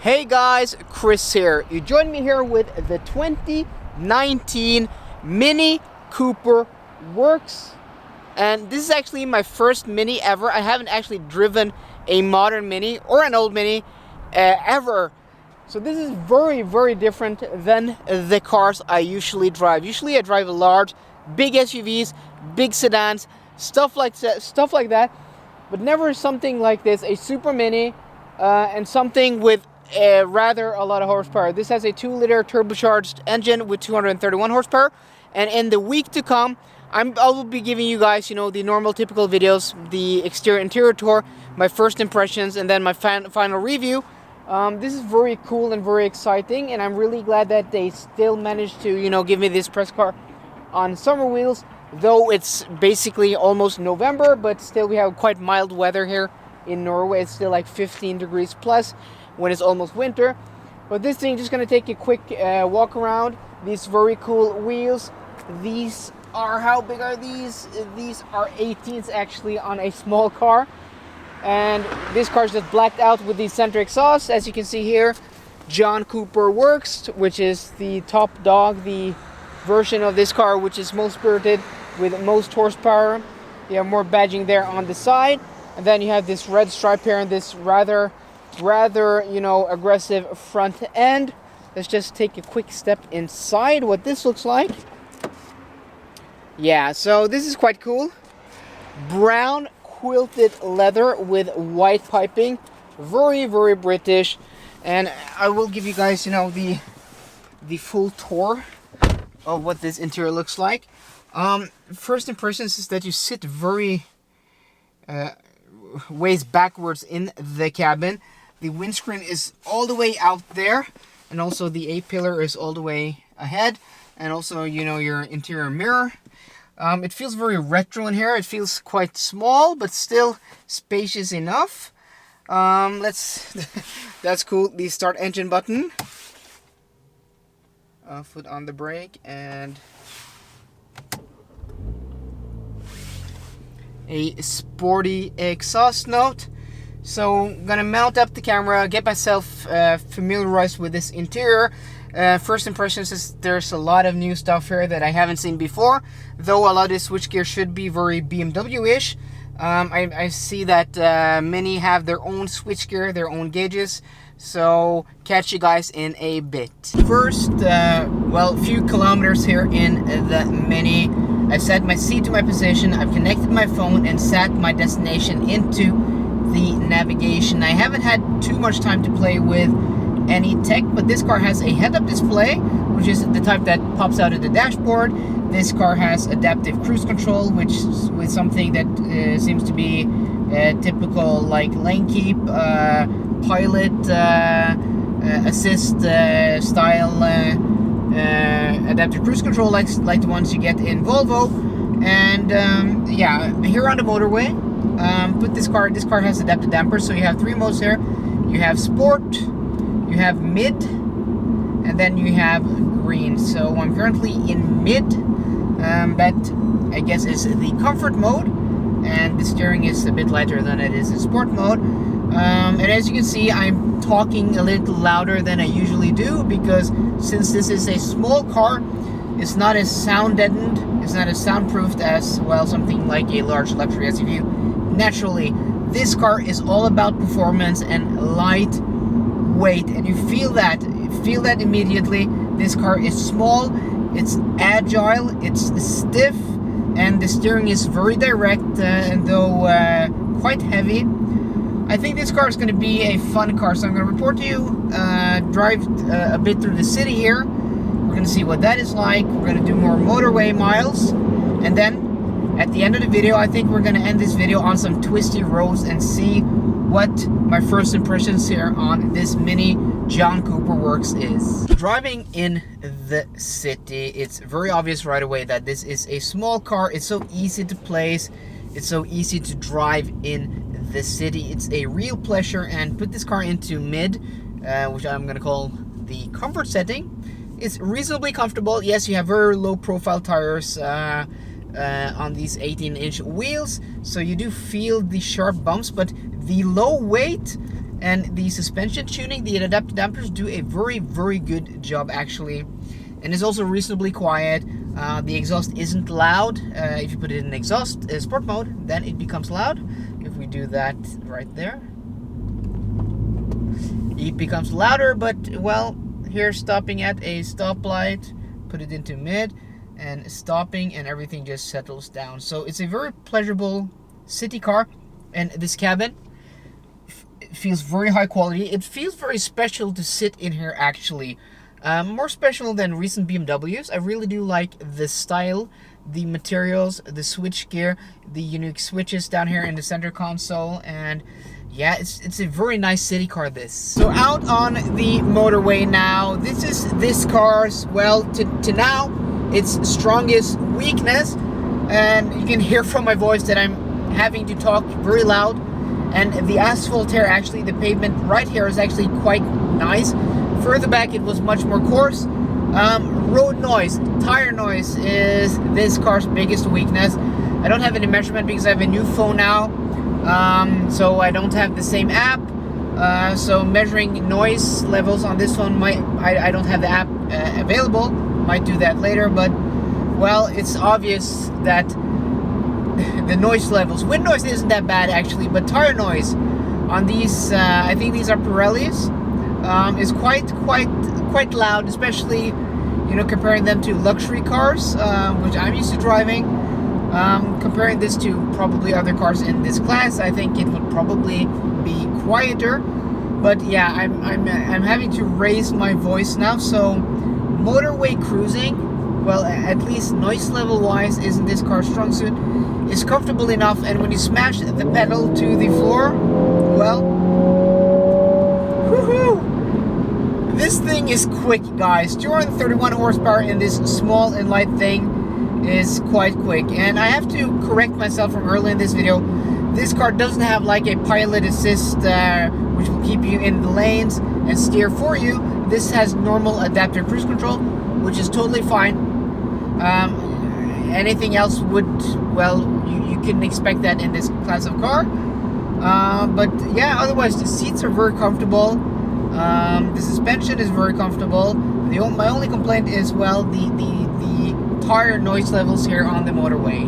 Hey guys, Chris here. You join me here with the 2019 Mini Cooper Works. And this is actually my first Mini ever. I haven't actually driven a modern Mini or an old Mini ever. So this is very, very different than the cars I usually drive. Usually I drive large, big SUVs, big sedans, stuff like that. But never something like this, a Super Mini and something with rather a lot of horsepower. This has a 2-liter turbocharged engine with 231 horsepower. And in the week to come, I will be giving you guys, the normal typical videos, the exterior-interior tour, my first impressions, and then my final review. This is very cool and very exciting, and I'm really glad that they still managed to, give me this press car on summer wheels, though it's basically almost November, but still we have quite mild weather here in Norway. It's still like 15 degrees plus when it's almost winter. But this thing, just gonna take a quick walk around. These very cool wheels. These are, how big are these? These are 18s actually on a small car. And this car is just blacked out with the center exhaust. As you can see here, John Cooper Works, which is the top dog, the version of this car which is most spirited with most horsepower. You have more badging there on the side. And then you have this red stripe here and this rather aggressive front end. Let's just take a quick step inside what this looks like. Yeah, so this is quite cool. Brown quilted leather with white piping. Very, very British. And I will give you guys, the full tour of what this interior looks like. First impressions is that you sit very ways backwards in the cabin. The windscreen is all the way out there, and also the A-pillar is all the way ahead, and also your interior mirror. It feels very retro in here. It feels quite small but still spacious enough. That's cool. The start engine button, foot on the brake, and a sporty exhaust note. So I'm gonna mount up the camera, get myself familiarized with this interior. First impressions is there's a lot of new stuff here that I haven't seen before, though a lot of this switchgear should be very BMW-ish. I see that many have their own switchgear, their own gauges, so catch you guys in a bit. First, a few kilometers here in the Mini. I've set my seat to my position, I've connected my phone and set my destination into the navigation. I haven't had too much time to play with any tech, but this car has a head-up display, which is the type that pops out of the dashboard. This car has adaptive cruise control, which is with something that seems to be typical, like lane keep, pilot assist style adaptive cruise control, like the ones you get in Volvo. And here on the motorway, this car has adaptive dampers, so you have 3 modes here. You have sport, you have mid, and then you have green. So I'm currently in mid. That I guess is the comfort mode, and the steering is a bit lighter than it is in sport mode. And as you can see, I'm talking a little louder than I usually do, because since this is a small car, it's not as sound deadened, it's not as soundproofed as, something like a large luxury SUV. Naturally, this car is all about performance and light weight, and you feel that immediately. This car is small, it's agile, it's stiff, and the steering is very direct, and though quite heavy. I think this car is going to be a fun car, so I'm going to report to you, drive a bit through the city here. We're going to see what that is like. We're going to do more motorway miles, and then at the end of the video, I think we're going to end this video on some twisty roads and see what my first impressions here on this Mini John Cooper Works is. Driving in the city, it's very obvious right away that this is a small car. It's so easy to place, it's so easy to drive in the city. It's a real pleasure, and put this car into mid, which I'm going to call the comfort setting. It's reasonably comfortable. Yes, you have very low profile tires on these 18-inch wheels, so you do feel the sharp bumps, but the low weight And the suspension tuning, the adaptive dampers do a very, very good job actually. And it's also reasonably quiet. The exhaust isn't loud. If you put it in exhaust sport mode, then it becomes loud. If we do that right there, it becomes louder, but well, here stopping at a stoplight, put it into mid, and stopping, and everything just settles down. So it's a very pleasurable city car, and this cabin feels very high quality. It feels very special to sit in here actually. More special than recent BMWs. I really do like the style, the materials, the switch gear, the unique switches down here in the center console, and yeah, it's a very nice city car, this. So out on the motorway now. This is this car's, well, to now, its strongest weakness, and you can hear from my voice that I'm having to talk very loud. And the asphalt here, actually, the pavement right here is actually quite nice. Further back, it was much more coarse. Road noise, tire noise is this car's biggest weakness. I don't have any measurement because I have a new phone now, so I don't have the same app. So measuring noise levels on this phone, I don't have the app available. Might do that later, but well, it's obvious that the noise levels, wind noise isn't that bad actually, but tire noise on these, I think these are Pirellis, is quite loud, especially, you know, comparing them to luxury cars, which I'm used to driving. Comparing this to probably other cars in this class, I think it would probably be quieter. But yeah, I'm having to raise my voice now. So motorway cruising, well, at least noise level wise, isn't this car's strong suit. It's comfortable enough, and when you smash the pedal to the floor, well, woohoo! This thing is quick, guys. 231 horsepower in this small and light thing is quite quick. And I have to correct myself from earlier in this video. This car doesn't have like a pilot assist, which will keep you in the lanes and steer for you. This has normal adaptive cruise control, which is totally fine. Anything else would, well, you can expect that in this class of car. But yeah, otherwise the seats are very comfortable. The suspension is very comfortable. My only complaint is, well, the tire noise levels here on the motorway.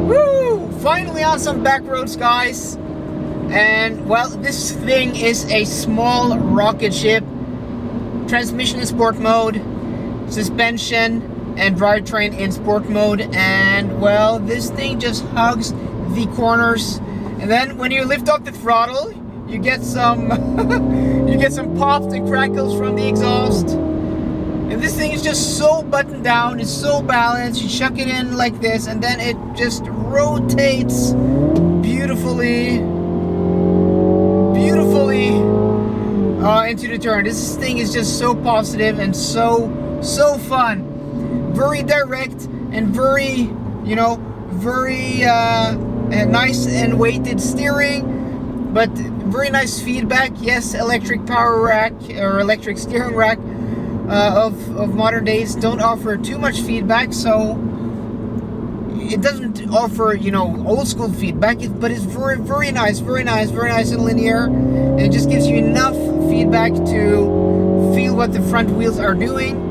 Woo! Finally on some back roads, guys. And well, this thing is a small rocket ship. Transmission in sport mode, suspension and drivetrain in sport mode, and well, this thing just hugs the corners. And then when you lift up the throttle, you get some pops and crackles from the exhaust. And this thing is just so buttoned down, it's so balanced. You chuck it in like this, and then it just rotates beautifully into the turn. This thing is just so positive and so fun. Very direct and very, you know, very nice and weighted steering, but very nice feedback. Yes, electric power rack or electric steering rack of modern days don't offer too much feedback, so it doesn't offer, you know, old school feedback, but it's very nice and linear, and it just gives you enough feedback to feel what the front wheels are doing.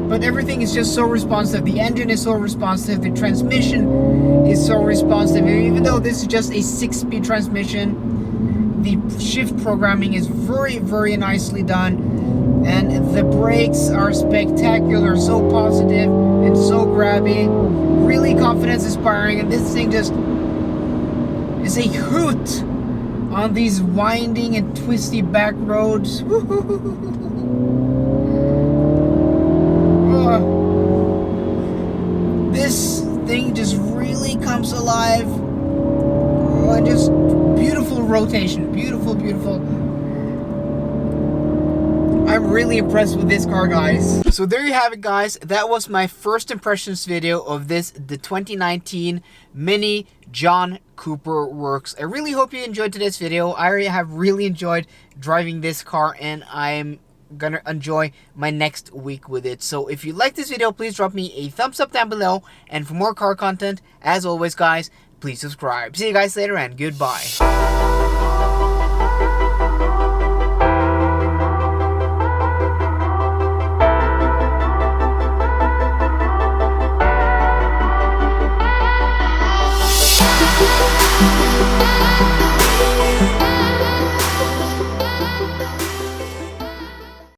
But everything is just so responsive. The engine is so responsive, the transmission is so responsive. Even though this is just a 6-speed transmission, the shift programming is very nicely done, and the brakes are spectacular, so positive and so grabby, really confidence inspiring. And this thing just is a hoot on these winding and twisty back roads. This thing just really comes alive. Oh, just beautiful rotation, beautiful. I'm really impressed with this car, guys. So there you have it, guys. That was my first impressions video of the 2019 Mini John Cooper Works. I really hope you enjoyed today's video. I have really enjoyed driving this car, and I'm gonna enjoy my next week with it. So if you like this video, please drop me a thumbs up down below. And for more car content, as always guys, please subscribe. See you guys later and goodbye.